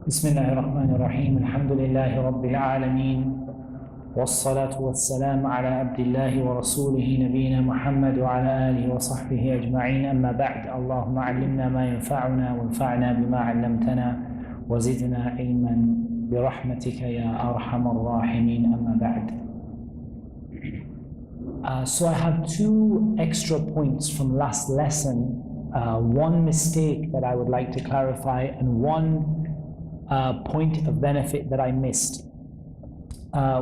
بسم الله الرحمن الرحيم الحمد لله رب العالمين والصلاة والسلام على عبد الله ورسوله نبينا محمد وعلى آله وصحبه أجمعين أما بعد اللهم علمنا ما ينفعنا وانفعنا بما علمتنا وزدنا علما برحمتك يا أرحم الراحمين أما بعد. So I have two extra points from last lesson, one mistake that I would like to clarify and one point of benefit that I missed.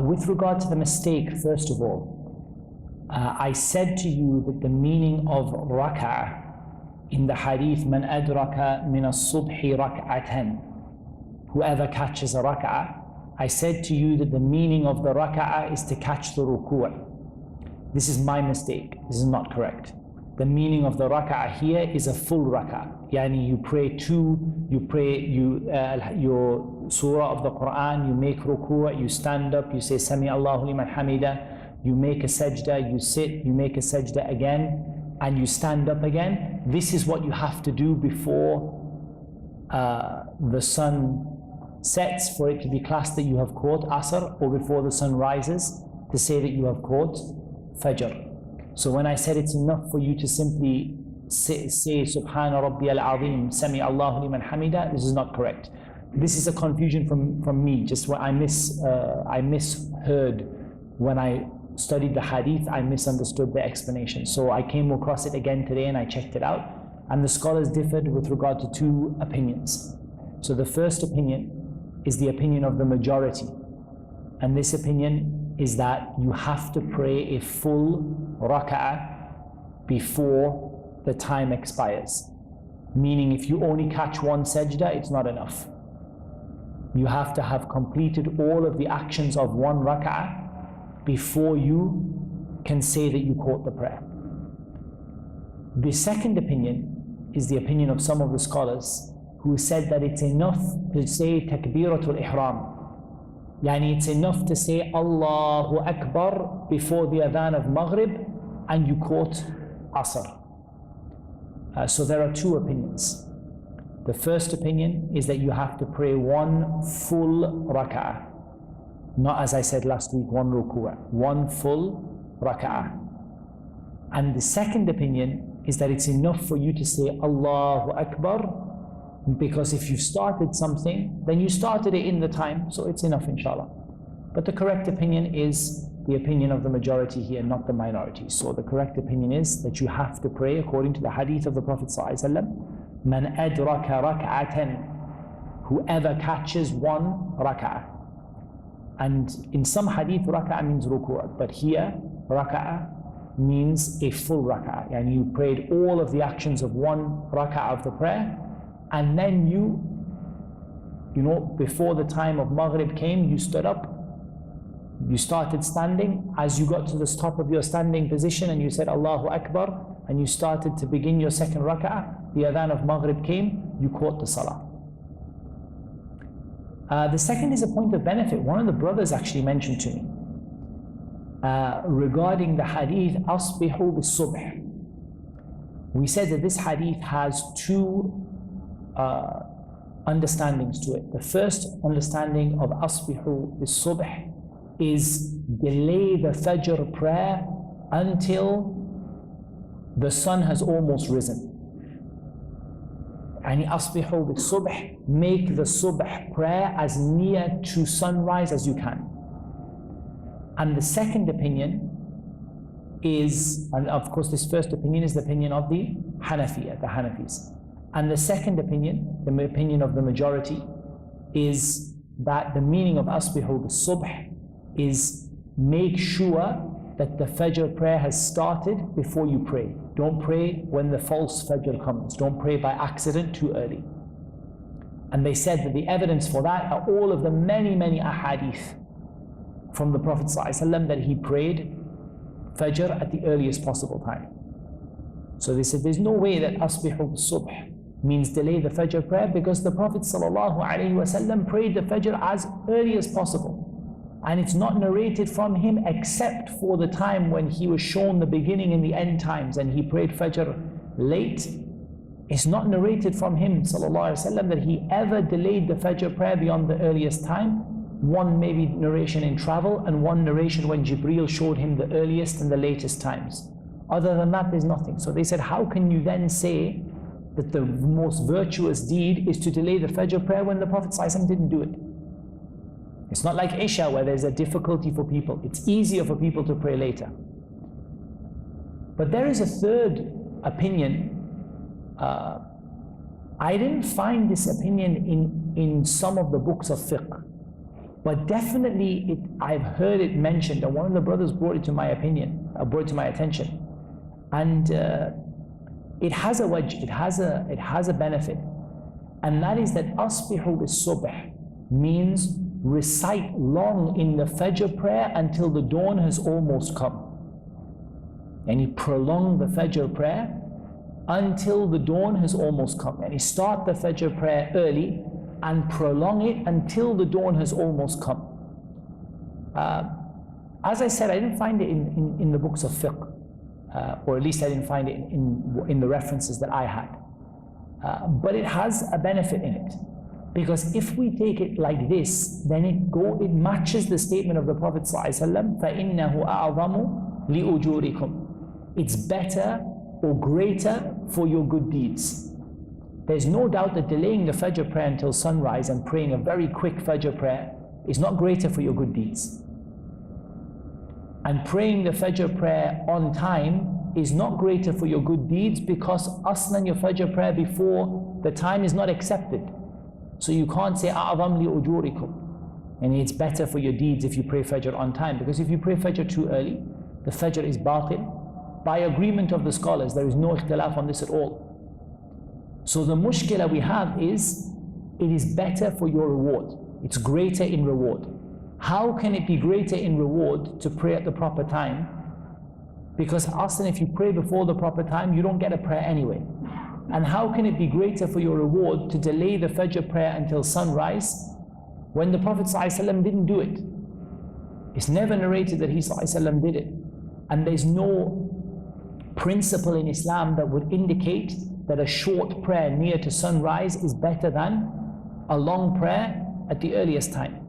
With regard to the mistake, first of all, I said to you that the meaning of raka in the hadith, man adraka min as-subhi rak'atan, whoever catches a rak'ah, I said to you that the meaning of the rak'ah is to catch the ruku'. This is my mistake, this is not correct. The meaning of the rak'ah here is a full rak'ah. Yani you pray your surah of the Quran, you make ruku', you stand up, you say Sami Allahu liman hamida, you make a sajda, you sit, you make a sajda again, and you stand up again. This is what you have to do before the sun sets for it to be classed that you have caught Asr, or before the sun rises to say that you have caught Fajr. So when I said it's enough for you to simply say Subhana Rabbiyal Azim, Sami Allahu liman hamida, this is not correct. This is a confusion from me, just what I misheard when I studied the hadith, I misunderstood the explanation. So I came across it again today and I checked it out, and the scholars differed with regard to two opinions. So the first opinion is the opinion of the majority, and this opinion is that you have to pray a full rak'ah before the time expires. Meaning if you only catch one sajda, it's not enough. You have to have completed all of the actions of one rak'ah before you can say that you caught the prayer. The second opinion is the opinion of some of the scholars who said that it's enough to say takbiratul ihram. Yani it's enough to say Allahu Akbar before the adhan of Maghrib and you caught Asr. So there are two opinions. The first opinion is that you have to pray one full rak'ah. Not, as I said last week, one ruku', one full rak'ah. And the second opinion is that it's enough for you to say Allahu Akbar, because if you started something, then you started it in the time, so it's enough inshallah. But the correct opinion is the opinion of the majority here, not the minority. So the correct opinion is that you have to pray according to the hadith of the Prophet ﷺ, man adraka rak'atan, whoever catches one rak'ah. And in some hadith, rak'ah means ruku', but here, rak'ah means a full rak'ah. And you prayed all of the actions of one rak'ah of the prayer, and then you before the time of Maghrib came, you stood up, you started standing. As you got to the top of your standing position and you said Allahu Akbar, and you started to begin your second rak'ah, the adhan of Maghrib came, you caught the salah. The second is a point of benefit. One of the brothers actually mentioned to me regarding the hadith Asbihu bis-subh. We said that this hadith has two understandings to it. The first understanding of Asbihu bis-subh is delay the Fajr prayer until the sun has almost risen. And Asbihu bis-subh, make the subh prayer as near to sunrise as you can. And the second opinion is, and of course this first opinion is the opinion of the Hanafis. And the second opinion, the opinion of the majority, is that the meaning of Asbihu bis-subh is make sure that the Fajr prayer has started before you pray. Don't pray when the false Fajr comes. Don't pray by accident too early. And they said that the evidence for that are all of the many ahadith from the Prophet ﷺ that he prayed Fajr at the earliest possible time. So they said there's no way that Asbihu bis-subh means delay the Fajr prayer, because the Prophet ﷺ prayed the Fajr as early as possible. And it's not narrated from him except for the time when he was shown the beginning and the end times, and he prayed Fajr late It's not narrated from him sallallahu alaihi wasallam that he ever delayed the Fajr prayer beyond the earliest time. One maybe narration in travel, and one narration when Jibreel showed him the earliest and the latest times. Other than that, there's nothing. So they said, how can you then say that the most virtuous deed is to delay the Fajr prayer when the Prophet ﷺ didn't do it? It's not like Isha where there's a difficulty for people. It's easier for people to pray later. But there is a third opinion. I didn't find this opinion in some of the books of fiqh, but definitely I've heard it mentioned, and one of the brothers brought it to my attention, and it has a wajh, it has a benefit, and that is that asbihu bis-subh means recite long in the Fajr prayer until the dawn has almost come. And he prolonged the Fajr prayer until the dawn has almost come. And he start the Fajr prayer early and prolong it until the dawn has almost come. As I said, I didn't find it in the books of fiqh, or at least I didn't find it in the references that I had. But it has a benefit in it. Because if we take it like this, then it matches the statement of the Prophet ﷺ, فَإِنَّهُ أَعْظَمُ لِأُجُورِكُمْ. It's better or greater for your good deeds. There's no doubt that delaying the Fajr prayer until sunrise and praying a very quick Fajr prayer is not greater for your good deeds. And praying the Fajr prayer on time is not greater for your good deeds, because aslan your Fajr prayer before the time is not accepted. So you can't say أَعْظَمْ لِأُجُورِكُمْ, and it's better for your deeds if you pray Fajr on time, because if you pray Fajr too early, the Fajr is batil. By agreement of the scholars, there is no ikhtilaf on this at all. So the mushkila we have is, it is better for your reward. It's greater in reward. How can it be greater in reward to pray at the proper time? Because often if you pray before the proper time, you don't get a prayer anyway. And how can it be greater for your reward to delay the Fajr prayer until sunrise when the Prophet ﷺ didn't do it? It's never narrated that he ﷺ did it. And there's no principle in Islam that would indicate that a short prayer near to sunrise is better than a long prayer at the earliest time.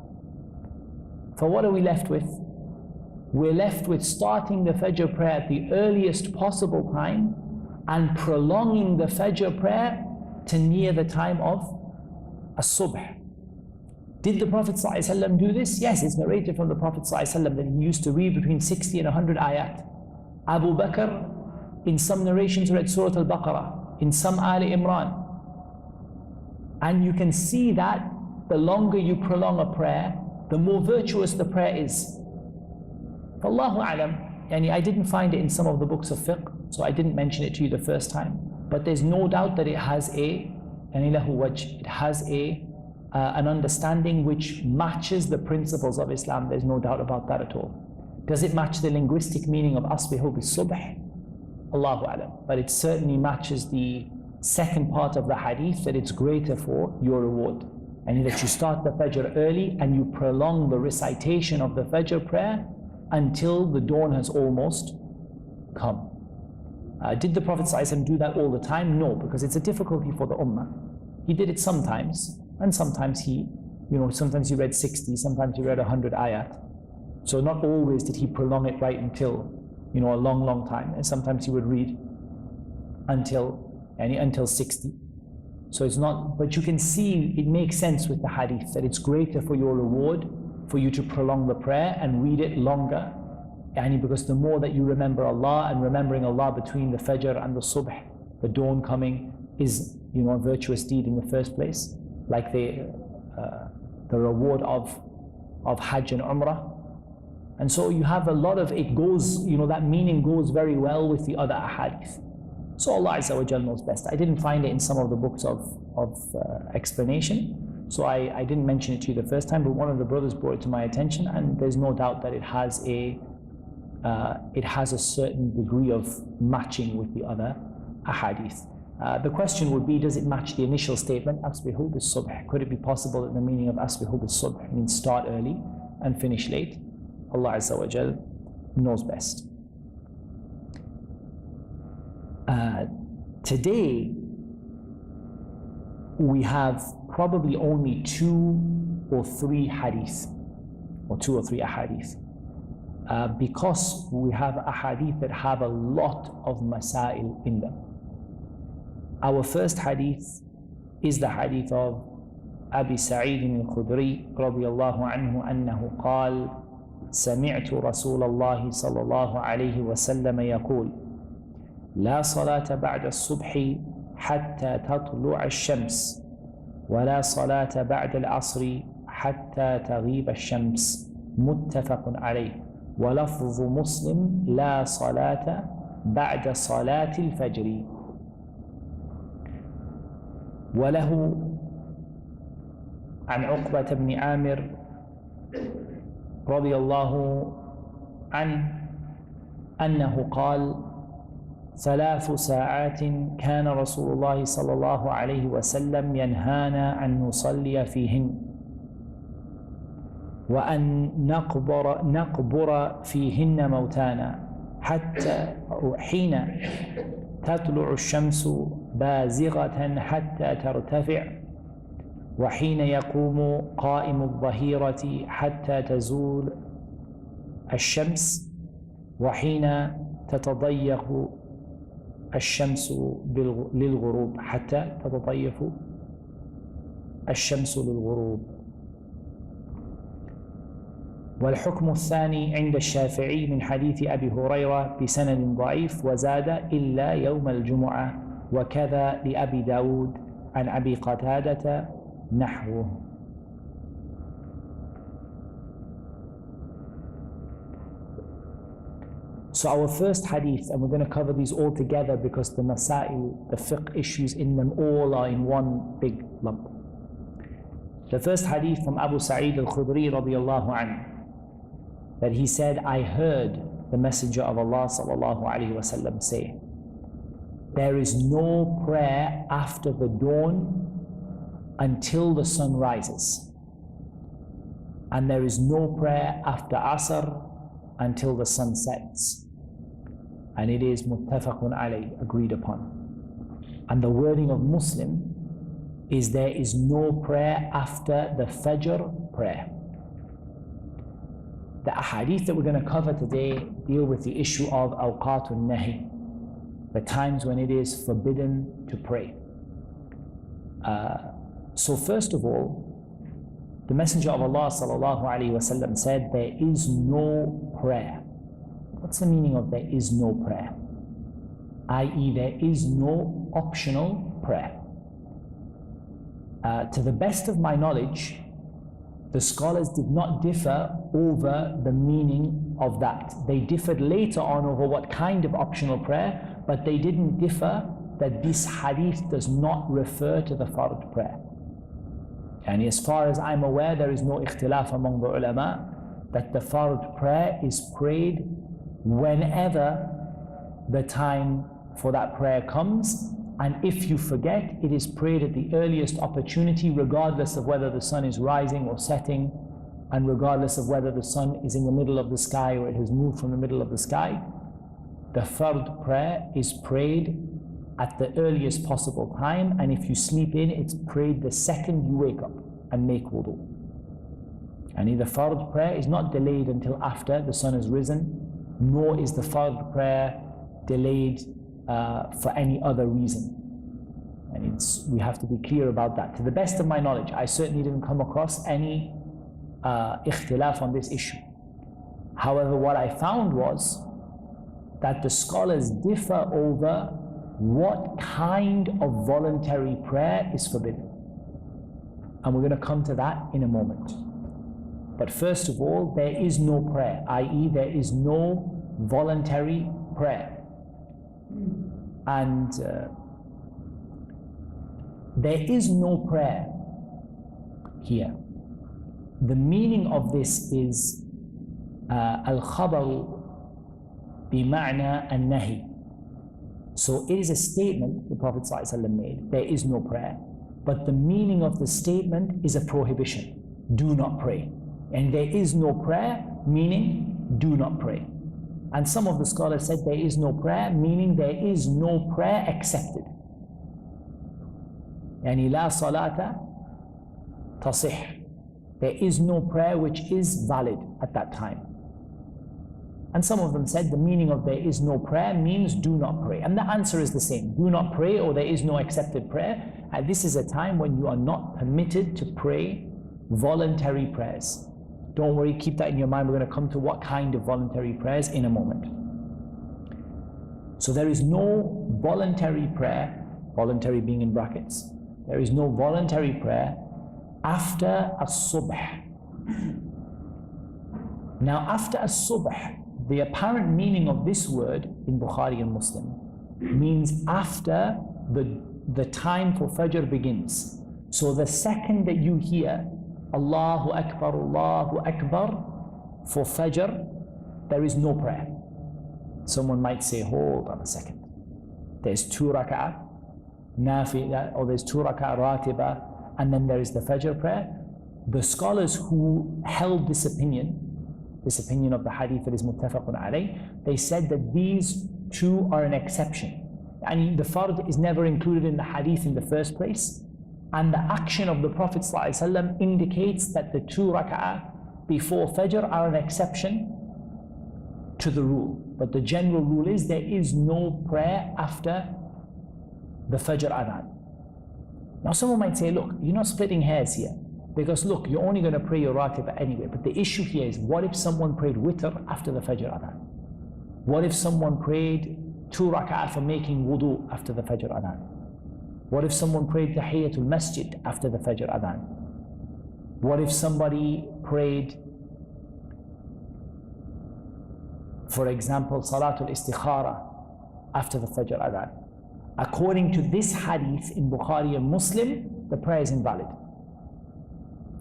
So what are we left with? We're left with starting the Fajr prayer at the earliest possible time and prolonging the Fajr prayer to near the time of as-subh. Did the Prophet ﷺ do this? Yes, it's narrated from the Prophet ﷺ that he used to read between 60 and 100 ayat. Abu Bakr, in some narrations, read Surah Al-Baqarah, in some Ali Imran. And you can see that the longer you prolong a prayer, the more virtuous the prayer is. Allahu A'lam, I didn't find it in some of the books of fiqh, so I didn't mention it to you the first time. But there's no doubt that it has it has an understanding which matches the principles of Islam. There's no doubt about that at all. Does it match the linguistic meaning of asbihu bis-subh? Allahu A'lam. But it certainly matches the second part of the hadith, that it's greater for your reward. And that you start the Fajr early and you prolong the recitation of the Fajr prayer until the dawn has almost come. Did the Prophet ﷺ do that all the time? No, because it's a difficulty for the Ummah. He did it sometimes, and sometimes sometimes he read 60, sometimes he read 100 ayat. So not always did he prolong it right until, a long time. And sometimes he would read until 60. So it's not, but you can see it makes sense with the hadith that it's greater for your reward for you to prolong the prayer and read it longer. Because the more that you remember Allah, and remembering Allah between the Fajr and the Subh, the dawn coming, is a virtuous deed in the first place, like the reward of Hajj and Umrah. And so you have a lot of it goes, that meaning goes very well with the other ahadith. So Allah Azza wa Jal knows best. I didn't find it in some of the books of explanation, so I didn't mention it to you the first time, but one of the brothers brought it to my attention, and there's no doubt that it has a certain degree of matching with the other ahadith. The question would be, does it match the initial statement, asbihu bis-subh? Could it be possible that the meaning of asbihu bis-subh means start early and finish late? Allah Azza wa Jal knows best. Today, we have probably only 2 or 3 hadith, or 2 or 3 ahadith. Because we have ahadith that have a lot of masail in them. Our first hadith is the hadith of Abi Sa'id al-Khudri radiyallahu anhu annahu قال سمعت رسول الله صلى الله عليه وسلم يقول لا صلاة بعد الصبح حتى تطلع الشمس ولا صلاة بعد العصر حتى تغيب الشمس متفق عليه ولفظ مسلم لا صلاة بعد صلاة الفجر. وله عن عقبة بن عامر رضي الله عنه أنه قال 3 ساعات كان رسول الله صلى الله عليه وسلم ينهانا أن نصلي فيهن وأن نقبر فيهن موتانا حتى حين تطلع الشمس بازغة حتى ترتفع وحين يقوم قائم الظهيرة حتى تزول الشمس وحين تتضيق الشمس للغروب حتى تتضيق الشمس للغروب. والحكم الثاني عند الشافعي من حديث أبي هريرة بسند ضعيف وزاد إلا يوم الجمعة وكذا لأبي داود عن أبي قتادة نحوه. So our first hadith, and we're going to cover these all together because the masail, the fiqh issues in them all are in one big lump. The first hadith from Abu Sa'id al-Khudri radiyallahu anhu, that he said, I heard the Messenger of Allah sallallahu alayhi wa sallam say, there is no prayer after the dawn until the sun rises, and there is no prayer after Asr until the sun sets, and it is muttafaqun alayh, agreed upon. And the wording of Muslim is there is no prayer after the Fajr prayer. The ahadith that we're going to cover today deal with the issue of awqatun nahi, the times when it is forbidden to pray. So first of all, the Messenger of Allah sallallahu alaihi wasallam said there is no prayer. What's the meaning of there is no prayer? I.e., there is no optional prayer. To the best of my knowledge, the scholars did not differ over the meaning of that. They differed later on over what kind of optional prayer, but they didn't differ that this hadith does not refer to the fard prayer. And as far as I'm aware, there is no ikhtilaf among the ulama that the fard prayer is prayed whenever the time for that prayer comes, and if you forget, it is prayed at the earliest opportunity, regardless of whether the sun is rising or setting, and regardless of whether the sun is in the middle of the sky or it has moved from the middle of the sky. The fard prayer is prayed at the earliest possible time, and if you sleep in, it's prayed the second you wake up and make wudu. And the fard prayer is not delayed until after the sun has risen, nor is the fard prayer delayed for any other reason. And we have to be clear about that. To the best of my knowledge, I certainly didn't come across any ikhtilaf on this issue. However, what I found was that the scholars differ over what kind of voluntary prayer is forbidden. And we're going to come to that in a moment. But first of all, there is no prayer, i.e. there is no voluntary prayer. And there is no prayer here. The meaning of this is al-khabaru bima'na al-nahi. So it is a statement the Prophet ﷺ made, there is no prayer. But the meaning of the statement is a prohibition. Do not pray. And there is no prayer, meaning do not pray. And some of the scholars said there is no prayer, meaning there is no prayer accepted. يعني لا صلاة تصح. There is no prayer which is valid at that time. And some of them said the meaning of there is no prayer means do not pray. And the answer is the same. Do not pray, or there is no accepted prayer. And this is a time when you are not permitted to pray voluntary prayers. Don't worry, keep that in your mind. We're going to come to what kind of voluntary prayers in a moment. So there is no voluntary prayer, voluntary being in brackets. There is no voluntary prayer after as-subh. Now after as-subh, the apparent meaning of this word in Bukhari and Muslim means after the time for Fajr begins. So the second that you hear Allahu Akbar for Fajr, there is no prayer. Someone might say, hold on a second. There's 2 raka'ah nafila, or there's 2 raka'ah ratiba, and then there is the Fajr prayer. The scholars who held this opinion of the hadith that is muttafaqun alayh, they said that these 2 are an exception. And the fard is never included in the hadith in the first place. And the action of the Prophet ﷺ indicates that the 2 raka'ah before Fajr are an exception to the rule. But the general rule is there is no prayer after the Fajr adhan. Now someone might say, look, you're not splitting hairs here. Because look, you're only going to pray your ratiba anyway. But the issue here is, what if someone prayed witr after the Fajr adhan? What if someone prayed 2 raka'ah for making wudu after the Fajr adhan? What if someone prayed Tahiyatul Masjid after the Fajr adhan? What if somebody prayed, for example, Salatul Istikhara after the Fajr adhan? According to this hadith in Bukhari and Muslim, the prayer is invalid.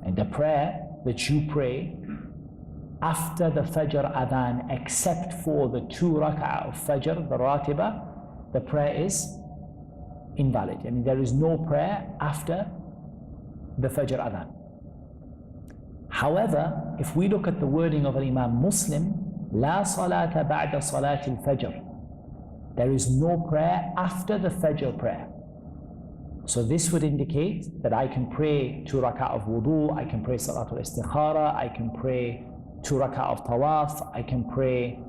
And the prayer that you pray after the Fajr adhan, except for the 2 rak'ah of Fajr, the ratiba, the prayer is invalid. I mean, there is no prayer after the Fajr adhan. However, if we look at the wording of Imam Muslim, La salata ba'da salatil fajr, there is no prayer after the Fajr prayer. So this would indicate that I can pray 2 rak'ah of wudu, I can pray Salatul Istikhara, I can pray 2 rak'ah of tawaf, I can pray,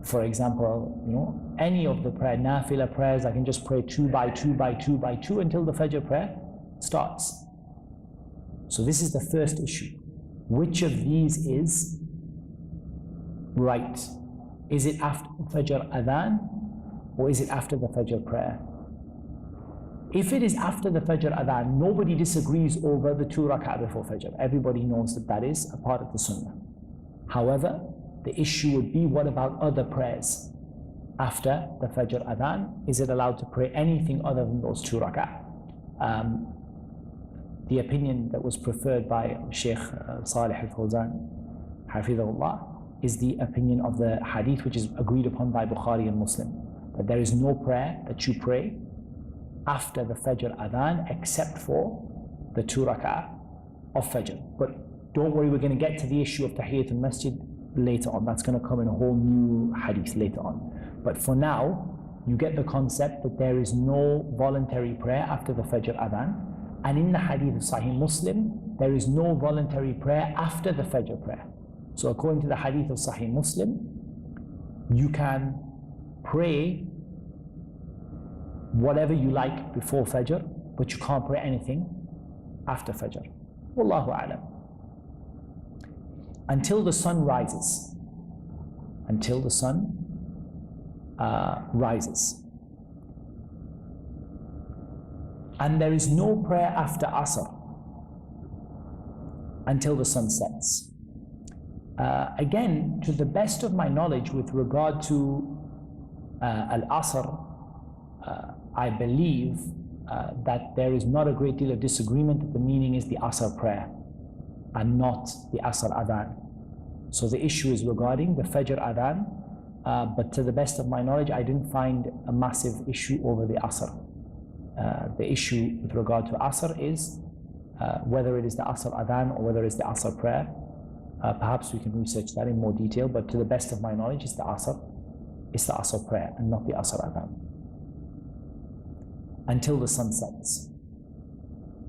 for example, any of the prayer, nafila prayers, I can just pray 2 by 2 by 2 by 2 until the Fajr prayer starts. So this is the first issue. Which of these is right? Is it after the Fajr adhan, or is it after the Fajr prayer? If it is after the Fajr adhan, nobody disagrees over the 2 rak'ah before Fajr. Everybody knows that that is a part of the Sunnah. However, the issue would be, what about other prayers after the Fajr adhan? Is it allowed to pray anything other than those 2 rak'ah? The opinion that was preferred by Shaykh Salih al-Fawzan, Hafidhahullah, is the opinion of the hadith which is agreed upon by Bukhari and Muslim, that there is no prayer that you pray after the Fajr adhan except for the 2 rak'ah of Fajr. But don't worry, we're going to get to the issue of Tahiyatul Masjid later on. That's going to come in a whole new hadith later on. But for now, you get the concept that there is no voluntary prayer after the Fajr adhan. And in the hadith of Sahih Muslim, there is no voluntary prayer after the Fajr prayer. So according to the hadith of Sahih Muslim, you can pray whatever you like before Fajr, but you can't pray anything after Fajr. Wallahu a'lam. Until the sun rises. Until the sun rises. And there is no prayer after Asr until the sun sets. Again, to the best of my knowledge with regard to Al-Asr, I believe that there is not a great deal of disagreement that the meaning is the Asr prayer and not the Asr adhan. So the issue is regarding the Fajr adhan, but to the best of my knowledge, I didn't find a massive issue over the Asr. The issue with regard to Asr is whether it is the Asr adhan or whether it's the Asr prayer. Perhaps we can research that in more detail, but to the best of my knowledge, it's the Asr prayer and not the Asr adhan. until the sun sets.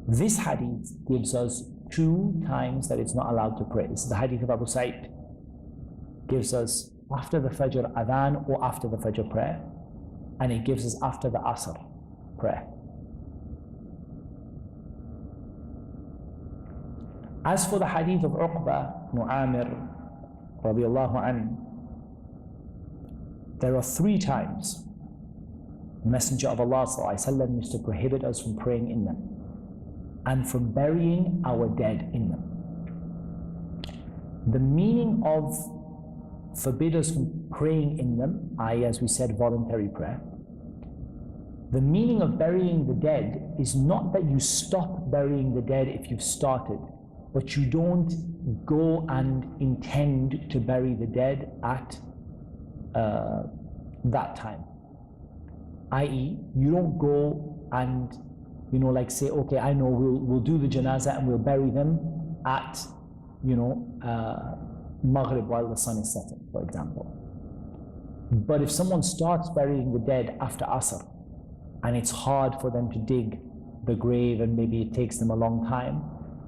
This hadith gives us 2 times that it's not allowed to pray. This is the hadith of Abu Sa'id. Gives us after the Fajr adhan or after the Fajr prayer, and it gives us after the Asr prayer. As for the hadith of Uqba ibn Amir radiallahu anhu, there are 3 times the Messenger of Allah sallallahu alaihi wasallam used to prohibit us from praying in them and from burying our dead in them. The meaning of forbid us from praying in them, i.e., as we said, voluntary prayer. The meaning of burying the dead is not that you stop burying the dead if you've started, but you don't go and intend to bury the dead at that time. I.e., you don't go and, like say, okay, I know we'll do the janazah and we'll bury them at, Maghrib while the sun is setting, for example. But if someone starts burying the dead after Asr, and it's hard for them to dig the grave and maybe it takes them a long time,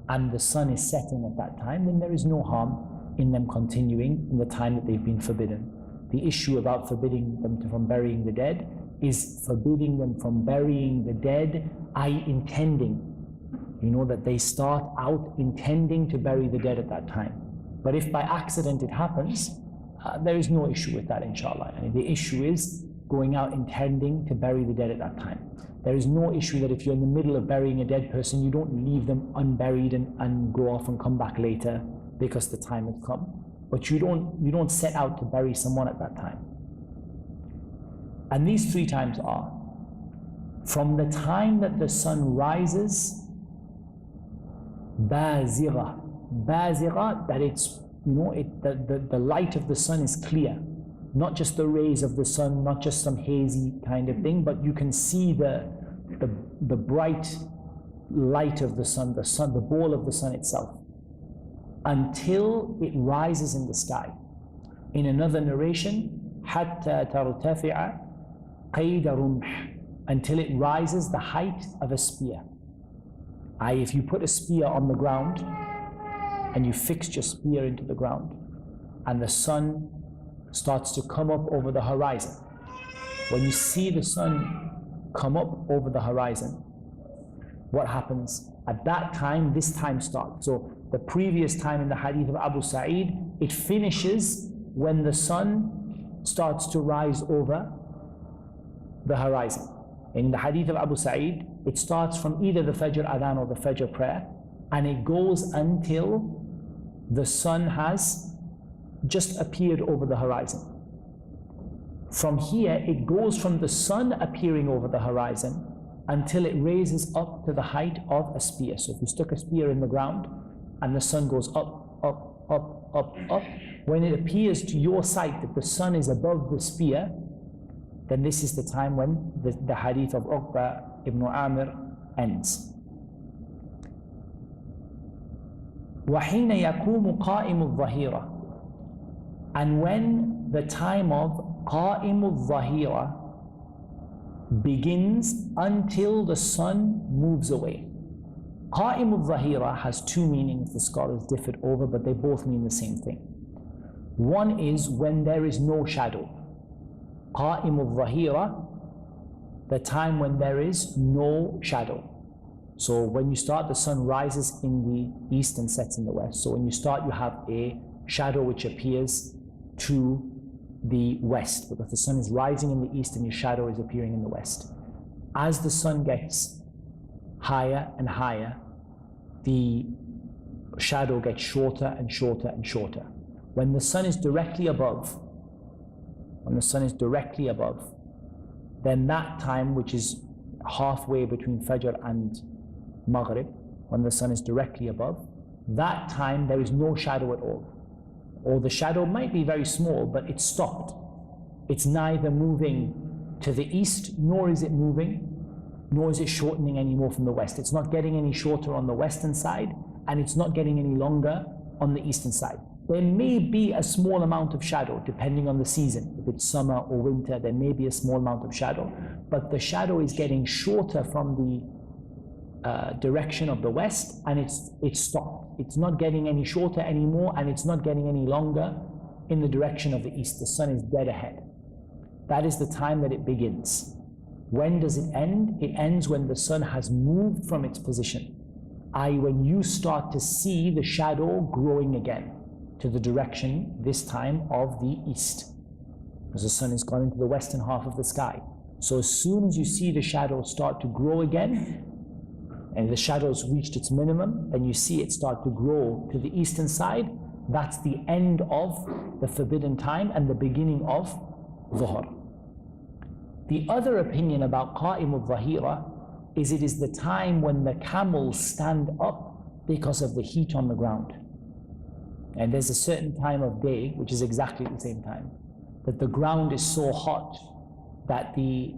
and the sun is setting at that time, then there is no harm in them continuing in the time that they've been forbidden. The issue about forbidding them from burying the dead is forbidding them from burying the dead, i.e. intending, that they start out intending to bury the dead at that time. But if by accident it happens, there is no issue with that, inshallah. And the issue is going out intending to bury the dead at that time. There is no issue that if you're in the middle of burying a dead person, you don't leave them unburied and go off and come back later because the time has come. But you don't set out to bury someone at that time. And these 3 times are from the time that the sun rises, bazigha, that it's, the light of the sun is clear. Not just the rays of the sun, not just some hazy kind of thing, but you can see the bright light of the sun, the ball of the sun itself, until it rises in the sky. In another narration, حَتَّى تَرْتَفِعَ قَيْدَ رُمْحٍ, until it rises the height of a spear. If you put a spear on the ground and you fixed your spear into the ground and the sun starts to come up over the horizon, when you see the sun come up over the horizon, what happens? At that time, this time starts. So the previous time in the hadith of Abu Sa'id, it finishes when the sun starts to rise over the horizon. In the hadith of Abu Sa'id, it starts from either the Fajr adhan or the Fajr prayer, and it goes until the sun has just appeared over the horizon. From here, it goes from the sun appearing over the horizon until it raises up to the height of a spear. So if you stuck a spear in the ground and the sun goes up, up, up, up, up, when it appears to your sight that the sun is above the spear, then this is the time when the hadith of Uqba ibn Amir ends. وَحِينَ يَقُومُ قَائِمُ الظَّهِيرَةِ, and when the time of قَائِمُ الظَّهِيرَةِ begins until the sun moves away. قَائِمُ الظَّهِيرَةِ has 2 meanings the scholars differed over, but they both mean the same thing. One is when there is no shadow. قَائِمُ الظَّهِيرَةِ, the time when there is no shadow. So when you start, the sun rises in the east and sets in the west. So when you start, you have a shadow which appears to the west, because the sun is rising in the east and your shadow is appearing in the west. As the sun gets higher and higher, the shadow gets shorter and shorter and shorter. When the sun is directly above, then that time, which is halfway between Fajr and Maghrib, when the sun is directly above, that time there is no shadow at all. Or the shadow might be very small, but it's stopped. It's neither moving to the east, nor is it moving, nor is it shortening anymore from the west. It's not getting any shorter on the western side, and it's not getting any longer on the eastern side. There may be a small amount of shadow depending on the season. If it's summer or winter, there may be a small amount of shadow, but the shadow is getting shorter from the direction of the west, and it's stopped. It's not getting any shorter anymore, and it's not getting any longer in the direction of the east. The sun is dead ahead. That is the time that it begins. When does it end? It ends when the sun has moved from its position, i.e. when you start to see the shadow growing again to the direction, this time, of the east, because the sun has gone into the western half of the sky. So as soon as you see the shadow start to grow again, and the shadow's reached its minimum, and you see it start to grow to the eastern side, that's the end of the forbidden time and the beginning of Dhuhr. The other opinion about Qa'im al-Dhahira is it is the time when the camels stand up because of the heat on the ground. And there's a certain time of day, which is exactly the same time, that the ground is so hot that the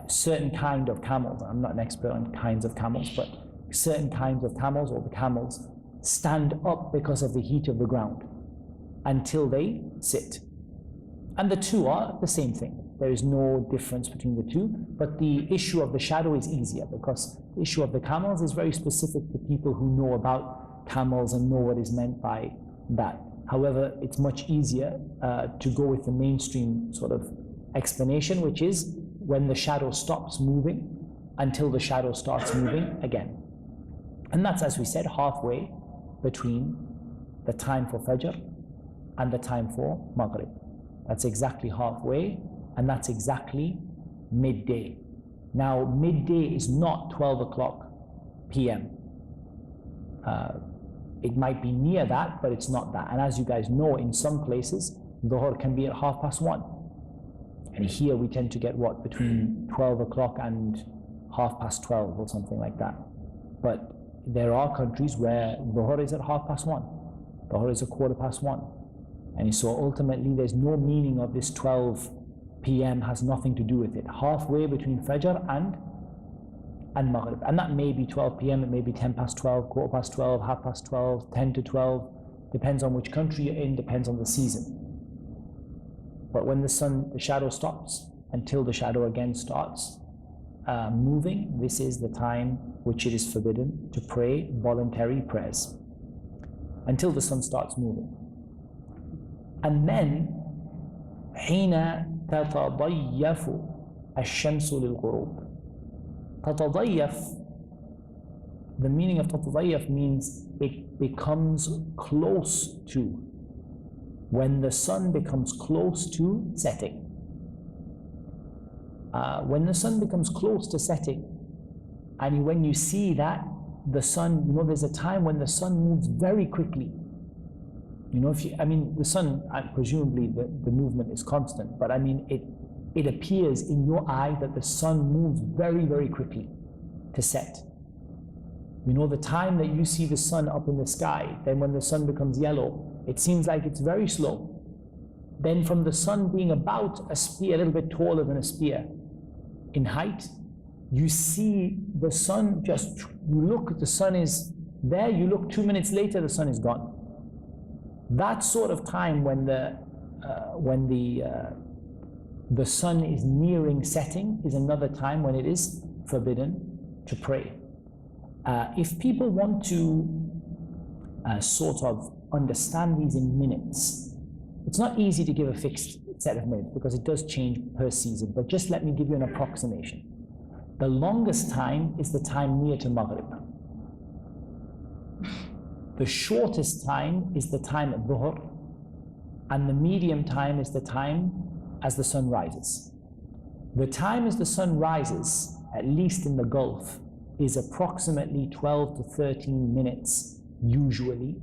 certain kind of camels, I'm not an expert on kinds of camels, but certain kinds of camels, or the camels, stand up because of the heat of the ground until they sit. And the two are the same thing. There is no difference between the two, but the issue of the shadow is easier because the issue of the camels is very specific to people who know about camels and know what is meant by that. However, it's much easier to go with the mainstream sort of explanation, which is when the shadow stops moving until the shadow starts moving again. And that's, as we said, halfway between the time for Fajr and the time for Maghrib. That's exactly halfway, and that's exactly midday. Now, midday is not 12 o'clock p.m. It might be near that, but it's not that. And as you guys know, in some places, Dhuhr can be at 1:30. And here we tend to get what, between 12 o'clock and 12:30 or something like that. But there are countries where Dhuhr is at 1:30. Dhuhr is 1:15. And so ultimately there's no meaning of this 12 p.m. has nothing to do with it. Halfway between Fajr and Maghrib. And that may be 12 p.m., it may be 12:10, 12:15, 12:30, 10 to 12. Depends on which country you're in, depends on the season. But when the shadow stops until the shadow again starts moving, this is the time which it is forbidden to pray voluntary prayers until the sun starts moving. And then حين تتضيف الشمس للغروب. تتضيف, the meaning of تتضيف means it becomes close to, when the sun becomes close to setting. When the sun becomes close to setting, and when you see that the sun, you know, there's a time when the sun moves very quickly. You know, the sun, presumably the movement is constant, but I mean, it appears in your eye that the sun moves very, very quickly to set. You know, the time that you see the sun up in the sky, then when the sun becomes yellow, it seems like it's very slow. Then from the sun being about a spear, a little bit taller than a spear in height, you see the sun just, you look, the sun is there, you look 2 minutes later, the sun is gone. That sort of time when the sun is nearing setting is another time when it is forbidden to pray. If people want to sort of understand these in minutes, it's not easy to give a fixed set of minutes because it does change per season, but just let me give you an approximation. The longest time is the time near to Maghrib. The shortest time is the time at Dhuhr, and the medium time is the time as the sun rises. The time as the sun rises, at least in the Gulf, is approximately 12 to 13 minutes usually,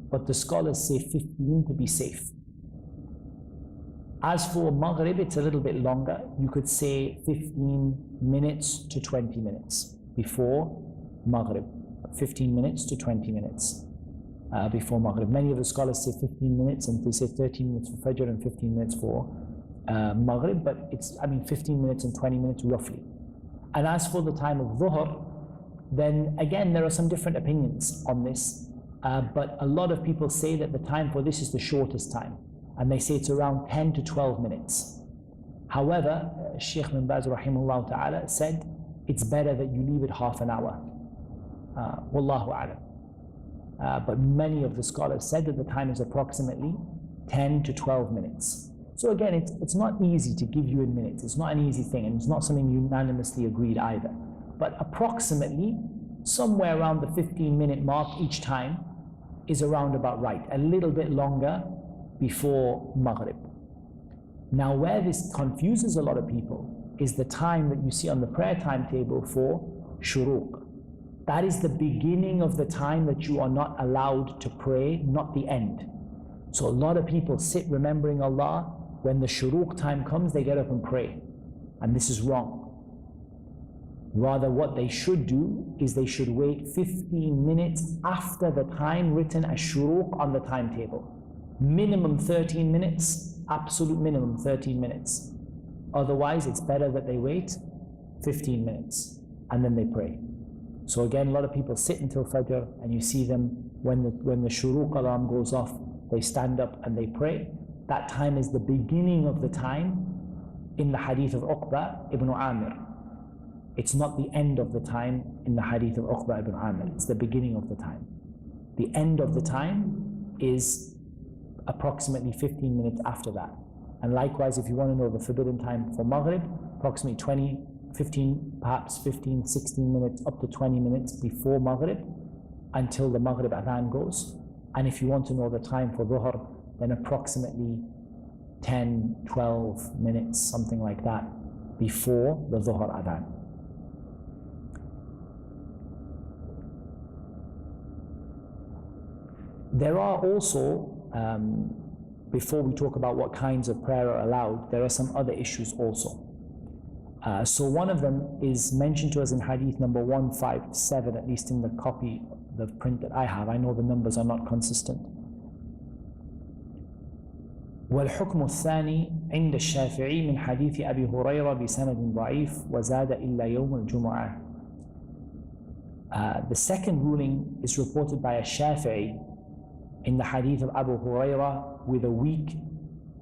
but the scholars say 15 to be safe. As for Maghrib, it's a little bit longer. You could say 15 minutes to 20 minutes before Maghrib. 15 minutes to 20 minutes before Maghrib. Many of the scholars say 15 minutes, and they say 13 minutes for Fajr and 15 minutes for Maghrib, but it's, 15 minutes and 20 minutes roughly. And as for the time of Dhuhr, then again, there are some different opinions on this. But a lot of people say that the time for this is the shortest time, and they say it's around 10 to 12 minutes. However, Shaykh bin Baz rahimahullah ta'ala said it's better that you leave it half an hour. Wallahu a'lam. But many of the scholars said that the time is approximately 10 to 12 minutes. So again, it's not easy to give you in minutes. It's not an easy thing, and it's not something unanimously agreed either. But approximately, somewhere around the 15-minute mark each time is around about right. A little bit longer before Maghrib. Now, where this confuses a lot of people is the time that you see on the prayer timetable for shuruq. That is the beginning of the time that you are not allowed to pray, not the end. So a lot of people sit remembering Allah. When the shuruq time comes, they get up and pray. And this is wrong. Rather, what they should do is they should wait 15 minutes after the time written as shuruq on the timetable. Minimum 13 minutes, absolute minimum 13 minutes. Otherwise, it's better that they wait 15 minutes and then they pray. So again, a lot of people sit until Fajr, and you see them when the shuruq alarm goes off, they stand up and they pray. That time is the beginning of the time in the hadith of Uqba ibn Amir. It's not the end of the time in the hadith of Uqba ibn Amir. It's the beginning of the time. The end of the time is approximately 15 minutes after that. And likewise, if you want to know the forbidden time for Maghrib, approximately 15, perhaps 15, 16 minutes, up to 20 minutes before Maghrib, until the Maghrib adhan goes. And if you want to know the time for Dhuhr, then approximately 10, 12 minutes, something like that, before the Dhuhr adhan. There are also, before we talk about what kinds of prayer are allowed, there are some other issues also. So one of them is mentioned to us in hadith number 157, at least in the copy, the print that I have. I know the numbers are not consistent. والحكم الثاني عند الشافعي من حديث أبي هريرة بسند ضعيف وزاد إلا يوم الجمعة. The second ruling is reported by a Shafi'i in the hadith of Abu Hurairah with a weak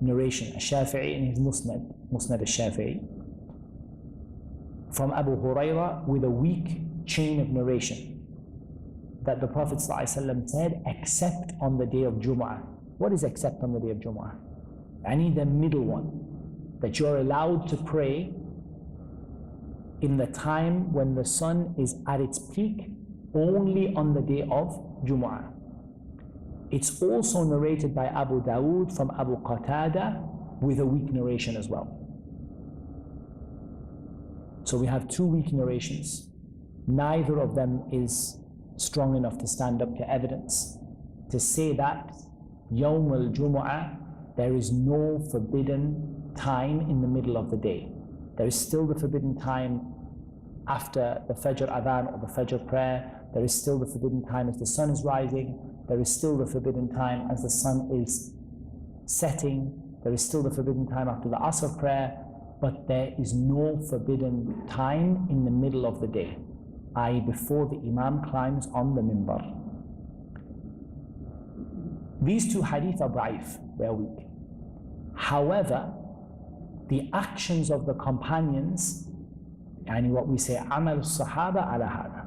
narration. A Shafi'i in his Musnad al-Shafi'i, from Abu Hurairah with a weak chain of narration, that the Prophet ﷺ said, except on the day of Jum'ah. What is except on the day of Jum'ah? I need the middle one, that you're allowed to pray in the time when the sun is at its peak, only on the day of Jum'ah. It's also narrated by Abu Dawood from Abu Qatada with a weak narration as well. So we have two weak narrations. Neither of them is strong enough to stand up to evidence to say that Yawm al-Jumu'ah, there is no forbidden time in the middle of the day. There is still the forbidden time after the Fajr adhan or the Fajr prayer. There is still the forbidden time as the sun is rising. There is still the forbidden time as the sun is setting. There is still the forbidden time after the Asr prayer. But there is no forbidden time in the middle of the day, i.e. before the Imam climbs on the minbar. These two hadith are da'if, they are weak. However, the actions of the companions, and what we say, amal sahaba ala hada,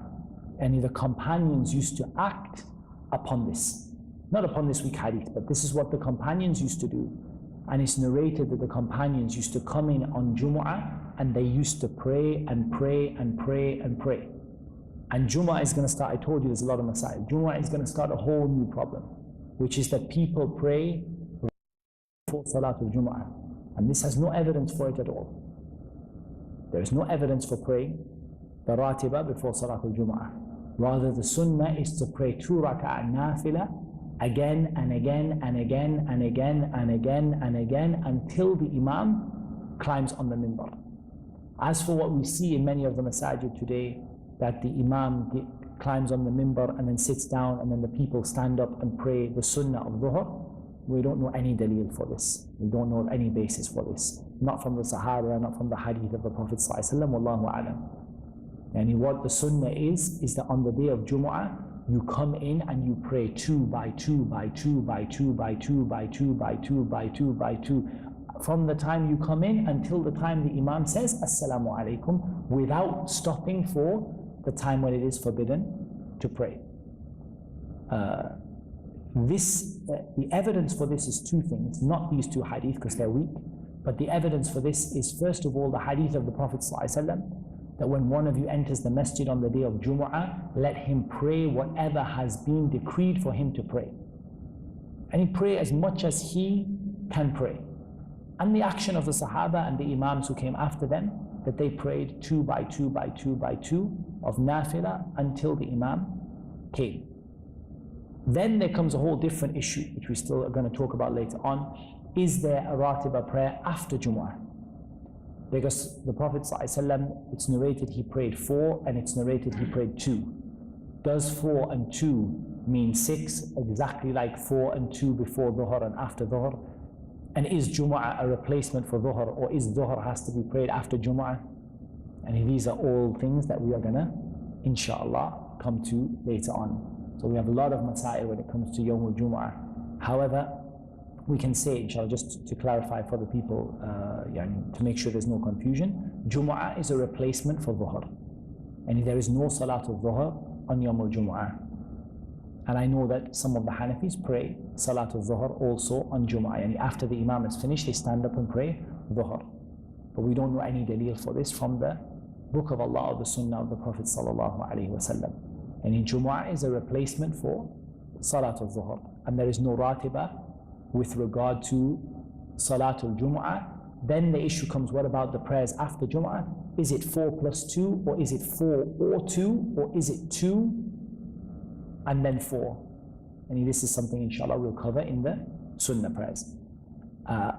and the companions used to act upon this. Not upon this weak hadith, but this is what the companions used to do. And it's narrated that the companions used to come in on Jumu'ah and they used to pray and pray and pray and pray. And Jumu'ah is going to start, I told you there's a lot of masail. Jumu'ah is going to start a whole new problem, which is that people pray before Salatul Jumu'ah. And this has no evidence for it at all. There is no evidence for praying the Ratiba before Salatul Jumu'ah. Rather, the Sunnah is to pray 2 raka'ah nafila again and again and again and again and again and again until the Imam climbs on the minbar. As for what we see in many of the masajid today, that the Imam climbs on the minbar and then sits down and then the people stand up and pray the Sunnah of Dhuhr, we don't know any dalil for this. We don't know any basis for this. Not from the Sahaba, not from the hadith of the Prophet ﷺ, wallahu a'lam. And what the Sunnah is that on the day of Jumu'ah, you come in and you pray two by two by two by two by two by two by two by two by two, from the time you come in until the time the Imam says Assalamu alaikum, without stopping for the time when it is forbidden to pray. The evidence for this is two things, not these two hadith because they're weak, but the evidence for this is first of all the hadith of the Prophet ﷺ, that when one of you enters the masjid on the day of Jumu'ah, let him pray whatever has been decreed for him to pray. And he pray as much as he can pray. And the action of the Sahaba and the Imams who came after them, that they prayed two by two by two by two of nafilah until the Imam came. Then there comes a whole different issue, which we still are going to talk about later on. Is there a ratiba prayer after Jumu'ah? Because the Prophet ﷺ, it's narrated he prayed 4 and it's narrated he prayed 2. Does 4 and 2 mean 6, exactly like 4 and 2 before Dhuhr and after Dhuhr? And is Jumu'ah a replacement for Dhuhr, or is Dhuhr has to be prayed after Jumu'ah? And these are all things that we are gonna, inshallah, come to later on. So we have a lot of masail when it comes to Yawm al-Jumu'ah. However, we can say, inshallah, just to clarify for the people, to make sure there's no confusion, Jumu'ah is a replacement for Dhuhr. And there is no Salat al-Dhuhr on Yawm al-Jumu'ah. And I know that some of the Hanafis pray Salat al-Dhuhr also on Jumu'ah. And after the Imam is finished, they stand up and pray Dhuhr. But we don't know any dalil for this from the Book of Allah or the Sunnah of the Prophet sallallahu alaihi wasallam. And in Jumu'ah is a replacement for Salat al-Dhuhr. And there is no ratiba with regard to Salatul Jumu'ah. Then the issue comes, what about the prayers after Jumu'ah? Is it 4 plus 2, or is it 4 or 2, or is it 2 and then 4? And this is something inshallah we'll cover in the Sunnah prayers.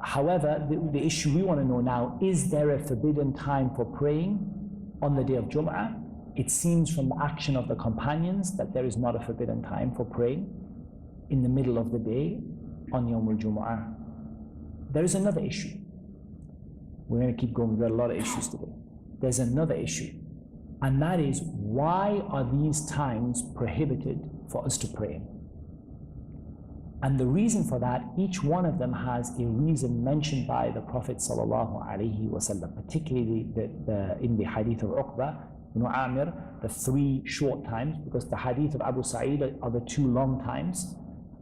However, the issue we want to know now, is there a forbidden time for praying on the day of Jumu'ah? It seems from the action of the companions that there is not a forbidden time for praying in the middle of the day on Yawm al-Jumu'ah. There is another issue. We're going to keep going. We've got a lot of issues today. There's another issue, and that is, why are these times prohibited for us to pray? And the reason for that, each one of them has a reason mentioned by the Prophet sallallahu alaihi wasallam, particularly in the hadith of Uqba ibn Amir, the 3 short times, because the hadith of Abu Sa'id are the 2 long times,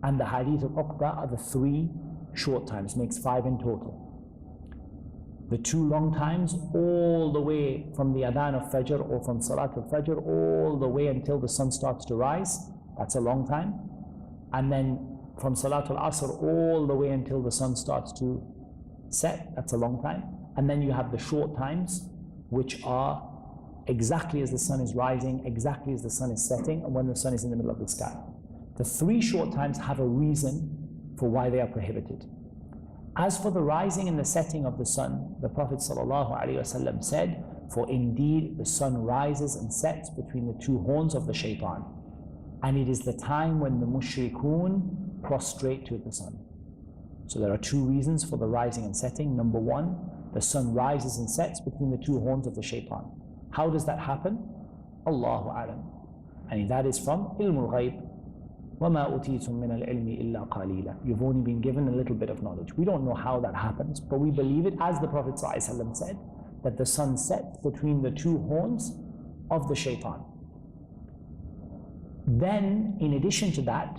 and the hadith of Uqba are the 3 short times, makes 5 in total. The 2 long times, all the way from the adhan of Fajr or from Salat al-Fajr, all the way until the sun starts to rise, that's a long time. And then from Salat al-Asr all the way until the sun starts to set, that's a long time. And then you have the short times, which are exactly as the sun is rising, exactly as the sun is setting, and when the sun is in the middle of the sky. The 3 short times have a reason for why they are prohibited. As for the rising and the setting of the sun, the Prophet ﷺ said, for indeed the sun rises and sets between the 2 horns of the shaitan, and it is the time when the mushrikun prostrate to the sun. So there are 2 reasons for the rising and setting. Number 1, the sun rises and sets between the 2 horns of the shaitan. How does that happen? Allahu a'lam. And that is from ilmul ghaib. وَمَا أُتِيتُم مِّنَ الْعِلْمِ إِلَّا قَلِيلًا. You've only been given a little bit of knowledge. We don't know how that happens, but we believe it, as the Prophet ﷺ said, that the sun sets between the 2 horns of the shaitan. Then, in addition to that,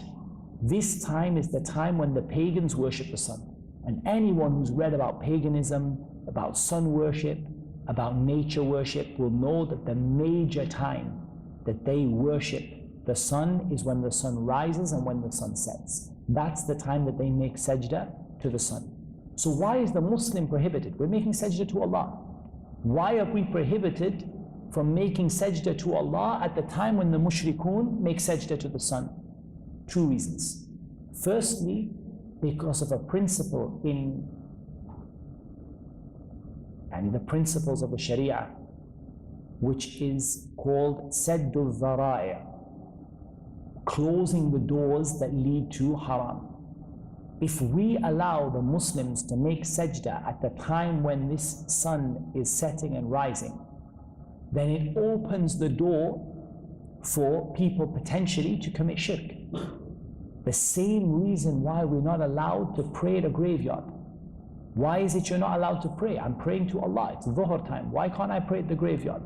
this time is the time when the pagans worship the sun. And anyone who's read about paganism, about sun worship, about nature worship, will know that the major time that they worship the sun is when the sun rises and when the sun sets. That's the time that they make sajda to the sun. So why is the Muslim prohibited? We're making sajda to Allah. Why are we prohibited from making sajda to Allah at the time when the mushrikun make sajda to the sun? 2 reasons. Firstly, because of a principle in the principles of the Sharia, which is called Saddul Dhara'i', closing the doors that lead to haram. If we allow the Muslims to make sajda at the time when this sun is setting and rising, then it opens the door for people potentially to commit shirk. The same reason why we're not allowed to pray at a graveyard. Why is it you're not allowed to pray? I'm praying to Allah, it's dhuhr time. Why can't I pray at the graveyard?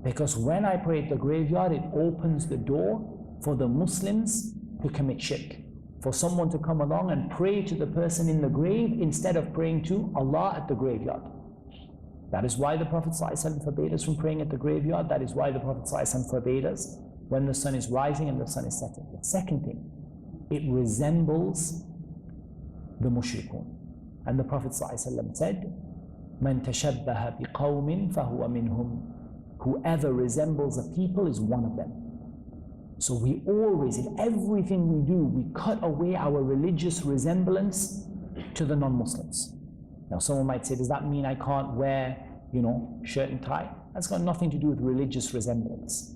Because when I pray at the graveyard, it opens the door for the Muslims to commit shirk. For someone to come along and pray to the person in the grave instead of praying to Allah at the graveyard. That is why the Prophet ﷺ forbade us from praying at the graveyard. That is why the Prophet ﷺ forbade us when the sun is rising and the sun is setting. The second thing, it resembles the mushrikun. And the Prophet ﷺ said, "Man tashabbaha biqawmin fahuwa minhum." Whoever resembles a people is one of them. So we always, in everything we do, we cut away our religious resemblance to the non-Muslims. Now someone might say, does that mean I can't wear, shirt and tie? That's got nothing to do with religious resemblance.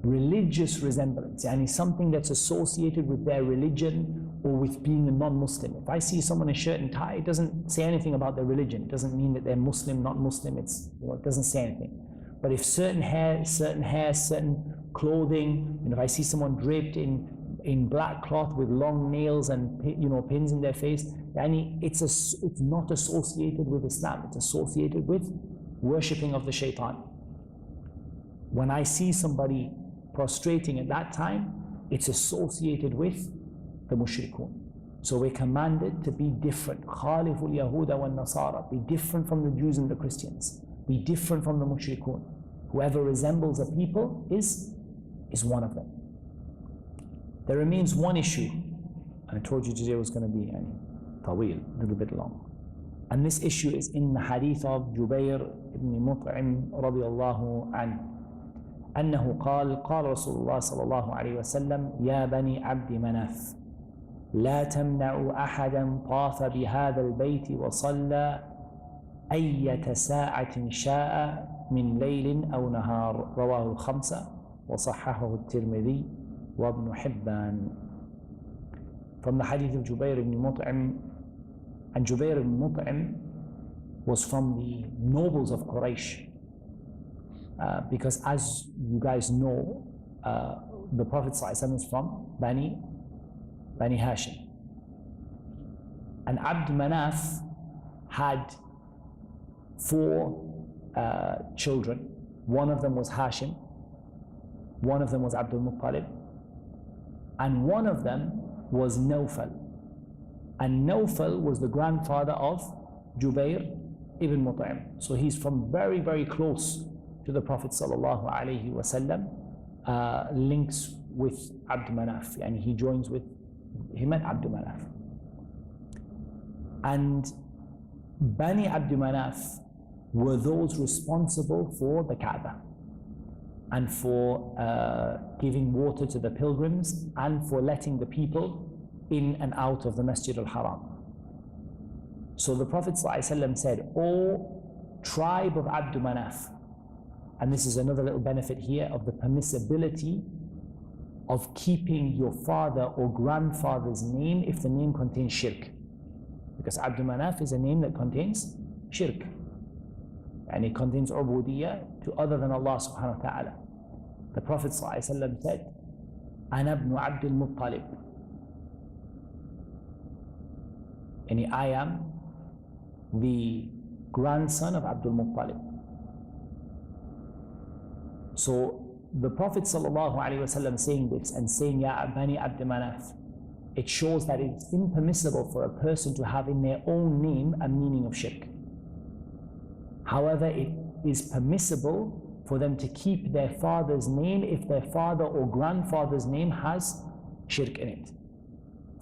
Religious resemblance, and something that's associated with their religion or with being a non-Muslim. If I see someone in shirt and tie, it doesn't say anything about their religion. It doesn't mean that they're Muslim, not Muslim. It doesn't say anything. But if certain hair, certain clothing, if I see someone draped in black cloth with long nails and pins in their face, it's not associated with Islam. It's associated with worshipping of the shaitan. When I see somebody prostrating at that time, it's associated with the mushrikun. So we're commanded to be different. خَالِفُ الْيَهُودَ وَالنَّصَارَى. Be different from the Jews and the Christians. Be different from the mushrikun. Whoever resembles a people is one of them. There remains one issue, and I told you today was going to be tawil, a little bit long. And this issue is in the hadith of Jubair ibn Mut'im radiyallahu anhu. أنه قال رسول الله صلى الله عليه وسلم يا بني عبد مناف لا تمنعوا أحدا طاف بهذا البيت وصلى أية ساعة شاء من ليل أو نهار رواه الخمسة وصححه الترمذي وابن حبان. From the hadith of Jubair ibn Mut'im, and Jubair ibn Mut'im was from the nobles of Quraysh, because as you guys know, the Prophet ﷺ is from Bani Hashim. And Abd Manaf had 4 children. One of them was Hashim, one of them was Abdul Muttalib, and one of them was Nawfal. And Nawfal was the grandfather of Jubair ibn Mut'im. So he's from very, very close to the Prophet sallallahu alaihi wasallam, links with Abd Manaf, and he joins with him at Abd Manaf. And Bani Abd Manaf were those responsible for the Kaaba and for giving water to the pilgrims and for letting the people in and out of the Masjid al-Haram. So the Prophet ﷺ said, O tribe of Abd Manaf, and this is another little benefit here of the permissibility of keeping your father or grandfather's name if the name contains shirk. Because Abd Manaf is a name that contains shirk, and it contains ubudiyya to other than Allah subhanahu wa ta'ala. The Prophet ﷺ said, Ana ibn Abdul Muttalib, and I am the grandson of Abdul Muttalib. So the Prophet ﷺ saying this and saying Ya Bani Abd Manaf, it shows that it's impermissible for a person to have in their own name a meaning of shirk. However, it is permissible for them to keep their father's name if their father or grandfather's name has shirk in it.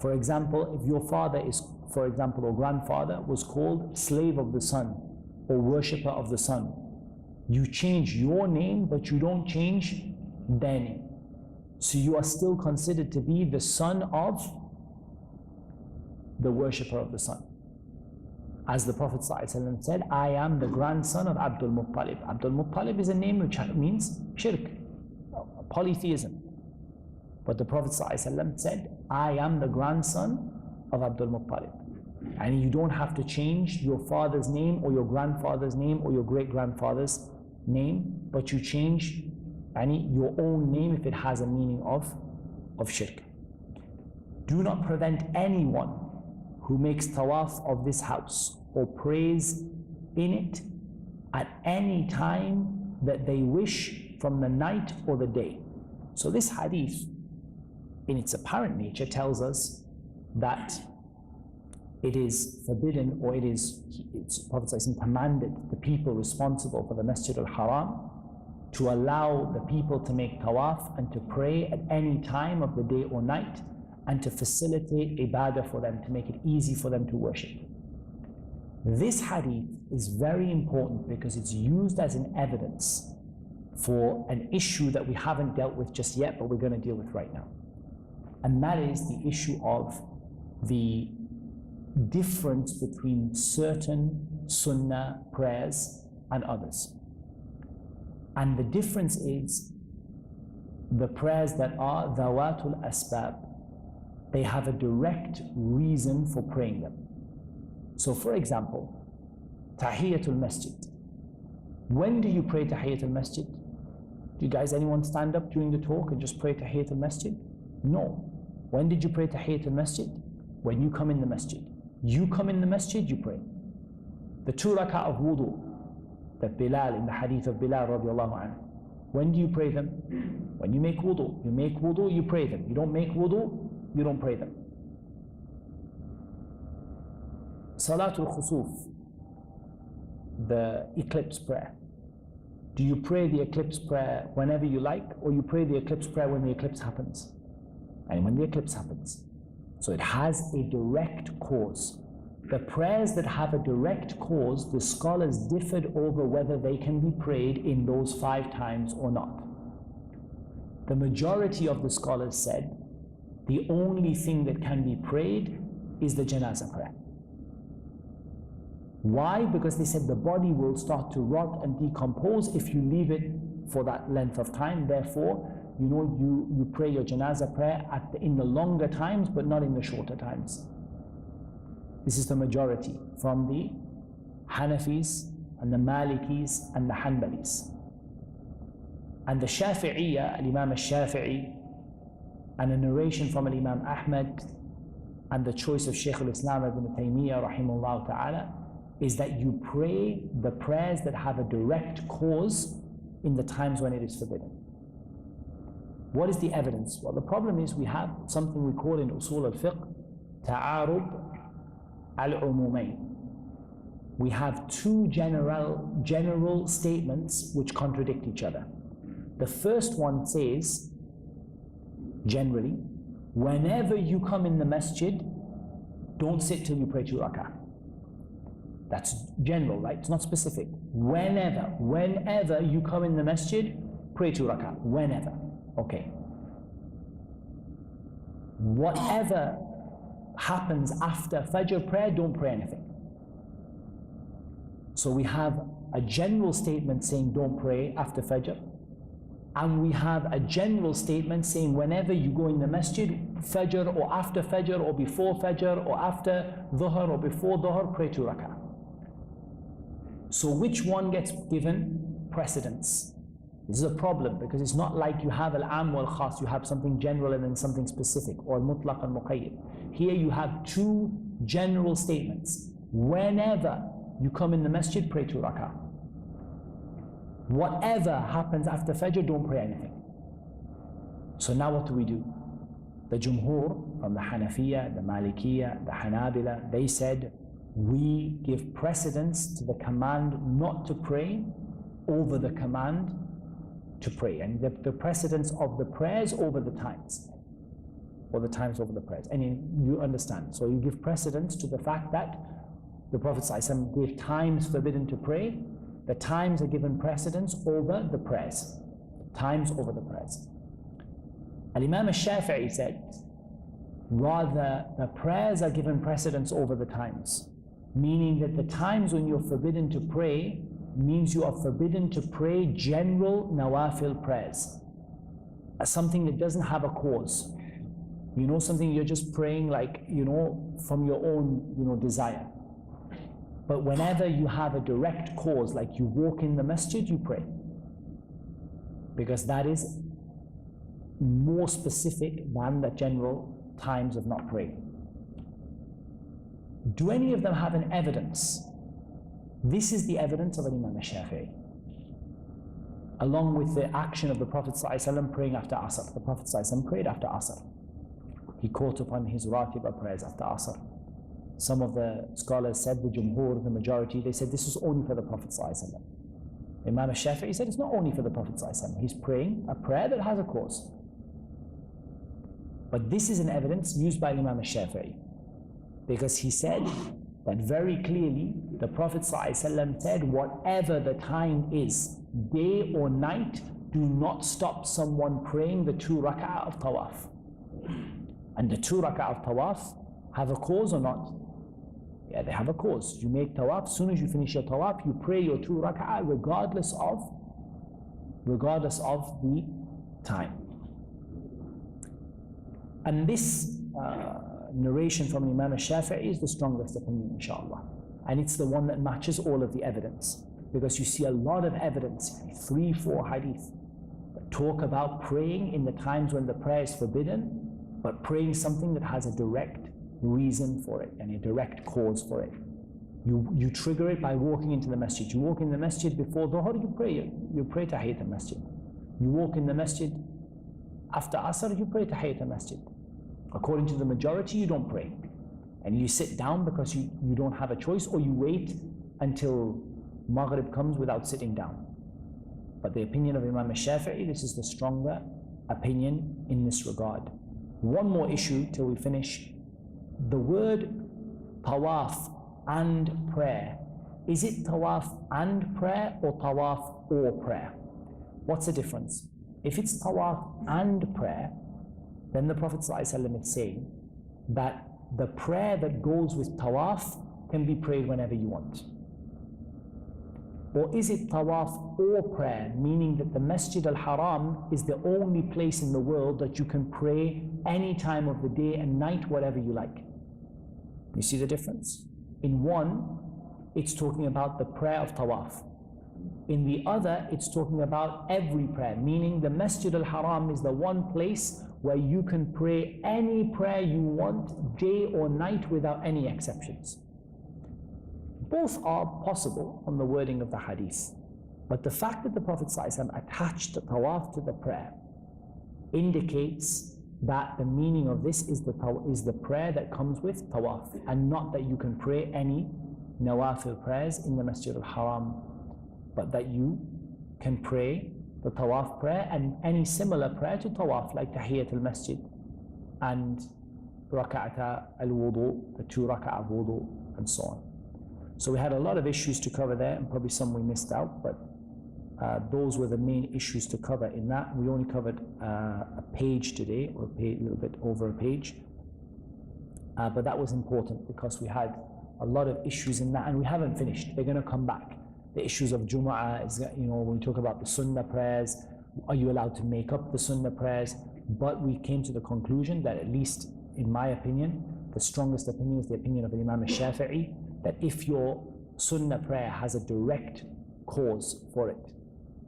For example, if your father is, for example, or grandfather was called slave of the sun or worshipper of the sun, you change your name, but you don't change their name. So you are still considered to be the son of the worshipper of the sun. As the Prophet ﷺ said, I am the grandson of Abdul Muttalib. Abdul Muttalib is a name which means shirk, polytheism. But the Prophet ﷺ said, I am the grandson of Abdul Muttalib. And you don't have to change your father's name or your grandfather's name or your great-grandfather's name, but you change your own name if it has a meaning of shirk. Do not prevent anyone who makes tawaf of this house or prays in it at any time that they wish from the night or the day. So this hadith, in its apparent nature, tells us that it is forbidden, or it's Prophet ﷺ commanded the people responsible for the Masjid al-Haram to allow the people to make tawaf and to pray at any time of the day or night, and to facilitate ibadah for them, to make it easy for them to worship. This hadith is very important because it's used as an evidence for an issue that we haven't dealt with just yet, but we're going to deal with right now. And that is the issue of the difference between certain sunnah prayers and others. And the difference is the prayers that are dhawatul asbab, they have a direct reason for praying them. So for example, Tahiyatul Masjid. When do you pray Tahiyatul Masjid? Do you guys, anyone stand up during the talk and just pray Tahiyatul Masjid? No. When did you pray Tahiyatul Masjid? When you come in the masjid. You come in the masjid, you pray. The 2 raka of wudu that Bilal, in the hadith of Bilal radiallahu anhu, when do you pray them? When you make wudu. You make wudu, you pray them. You don't make wudu, you don't pray them. Salatul Khusuf, the eclipse prayer. Do you pray the eclipse prayer whenever you like, or you pray the eclipse prayer when the eclipse happens? And when the eclipse happens. So it has a direct cause. The prayers that have a direct cause, the scholars differed over whether they can be prayed in those 5 times or not. The majority of the scholars said the only thing that can be prayed is the janazah prayer. Why? Because they said the body will start to rot and decompose if you leave it for that length of time. Therefore, you pray your janazah prayer in the longer times, but not in the shorter times. This is the majority from the Hanafis and the Malikis and the Hanbalis. And the Shafi'iyya, Al-Imam al-Shafi'i, and a narration from Al-Imam Ahmad, and the choice of Shaykh al-Islam ibn Taymiyyah rahimahullah ta'ala, is that you pray the prayers that have a direct cause in the times when it is forbidden. What is the evidence? Well, the problem is we have something we call in usul al-fiqh ta'arud al-umumayn. We have 2 general statements which contradict each other. The first one says, generally, whenever you come in the masjid, don't sit till you pray 2 rakah. That's general, right? It's not specific. Whenever you come in the masjid, pray 2 rakah. Whenever. Okay. Whatever happens after Fajr prayer, don't pray anything. So we have a general statement saying don't pray after Fajr, and we have a general statement saying whenever you go in the masjid, Fajr or after Fajr or before Fajr or after Dhuhr or before Dhuhr, pray 2 rakah. So which one gets given precedence? This is a problem because it's not like you have al-am wal-khas, you have something general and then something specific, or mutlaq and muqayyid. Here you have 2 general statements. Whenever you come in the masjid, pray 2 rakah. Whatever happens after Fajr, don't pray anything. So now what do? The Jumhur from the Hanafiya, the Malikiya, the Hanabila, they said we give precedence to the command not to pray over the command to pray, and the precedence of the prayers over the times, or the times over the prayers. And you understand. So you give precedence to the fact that the Prophet ﷺ gave times forbidden to pray. The times are given precedence over the prayers. Times over the prayers. Al-Imam al-Shafi'i said, rather the prayers are given precedence over the times, meaning that the times when you're forbidden to pray means you are forbidden to pray general nawafil prayers, something that doesn't have a cause. Something you're just praying like, from your own, desire. But whenever you have a direct cause, like you walk in the masjid, you pray. because that is more specific than the general times of not praying. Do any of them have an evidence? This is the evidence of Imam al-Shafi'i, along with the action of the Prophet ﷺ praying after Asr. The Prophet ﷺ prayed after Asr. He caught upon his ratiba prayers after Asr. Some of the scholars said, the Jumhur, the majority, they said this was only for the Prophet ﷺ. Imam al-Shafi'i said it's not only for the Prophet ﷺ. He's praying a prayer that has a cause. But this is an evidence used by Imam al-Shafi'i, because he said that very clearly the Prophet ﷺ said, whatever the time is, day or night, do not stop someone praying the 2 rak'ah of tawaf. And the 2 rak'ah of tawaf have a cause or not? Yeah, they have a cause. You make tawaf, as soon as you finish your tawaf, you pray your 2 rak'ah regardless of the time. And this narration from Imam al-Shafi'i is the strongest opinion, inshallah. And it's the one that matches all of the evidence. Because you see a lot of evidence, 3-4 hadith, that talk about praying in the times when the prayer is forbidden, but praying something that has a direct reason for it and a direct cause for it. You trigger it by walking into the masjid. You walk in the masjid before Dhuhr, you pray Tahiyyat al-Masjid. You walk in the masjid after Asr, you pray Tahiyyat al-Masjid. According to the majority, you don't pray. And you sit down because you don't have a choice, or you wait until Maghrib comes without sitting down. But the opinion of Imam al-Shafi'i, this is the stronger opinion in this regard. One more issue till we finish. The word tawaf and prayer, is it tawaf and prayer or tawaf or prayer? What's the difference? If it's tawaf and prayer, then the Prophet ﷺ is saying that the prayer that goes with tawaf can be prayed whenever you want. Or is it tawaf or prayer, meaning that the Masjid al-Haram is the only place in the world that you can pray any time of the day and night, whatever you like? You see the difference? In one, it's talking about the prayer of tawaf. In the other, it's talking about every prayer, meaning the Masjid al-Haram is the one place where you can pray any prayer you want, day or night, without any exceptions. Both are possible on the wording of the hadith. But the fact that the Prophet ﷺ attached the tawaf to the prayer indicates that the meaning of this is the prayer that comes with tawaf, and not that you can pray any nawafil prayers in the Masjid al-Haram, but that you can pray the tawaf prayer and any similar prayer to tawaf, like Tahiyyat al-Masjid and raka'ata al-wudu, the 2 raka'ah of wudu, and so on. So we had a lot of issues to cover there, and probably some we missed out, but those were the main issues to cover in that. We only covered a page today, or a little bit over a page, but that was important because we had a lot of issues in that, and we haven't finished. They're going to come back. The issues of Jumu'ah is, when we talk about the Sunnah prayers, are you allowed to make up the Sunnah prayers? But we came to the conclusion that, at least in my opinion, the strongest opinion is the opinion of Imam al-Shafi'i, that if your Sunnah prayer has a direct cause for it,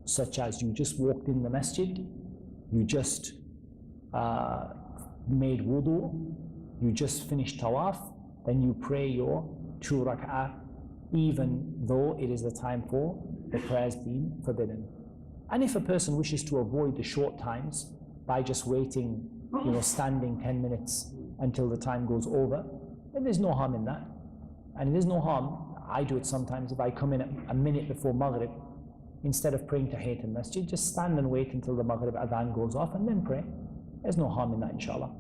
such as you just walked in the masjid, you just made wudu, you just finished tawaf, then you pray your 2 rak'ah, even though it is the time for the prayers being forbidden. And if a person wishes to avoid the short times by just waiting, standing 10 minutes until the time goes over, then there's no harm in that. And there's no harm, I do it sometimes, if I come in a minute before Maghrib, instead of praying Tahiyyat al-Masjid, just stand and wait until the Maghrib adhan goes off and then pray. There's no harm in that, inshallah.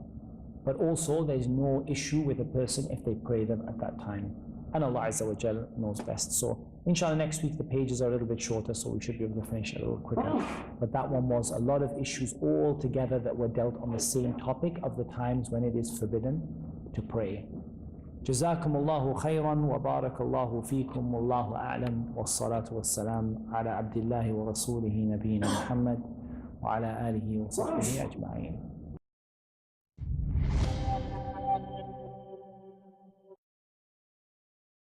But also, there's no issue with a person if they pray them at that time. And Allah Azza wa Jal knows best. So, inshallah, next week the pages are a little bit shorter, so we should be able to finish a little quicker. But that one was a lot of issues all together that were dealt on the same topic of the times when it is forbidden to pray. جزاكم الله خيرا وبارك الله فيكم والله أعلم والصلاة والسلام على عبد الله ورسوله نبينا محمد وعلى آله وصحبه أجمعين.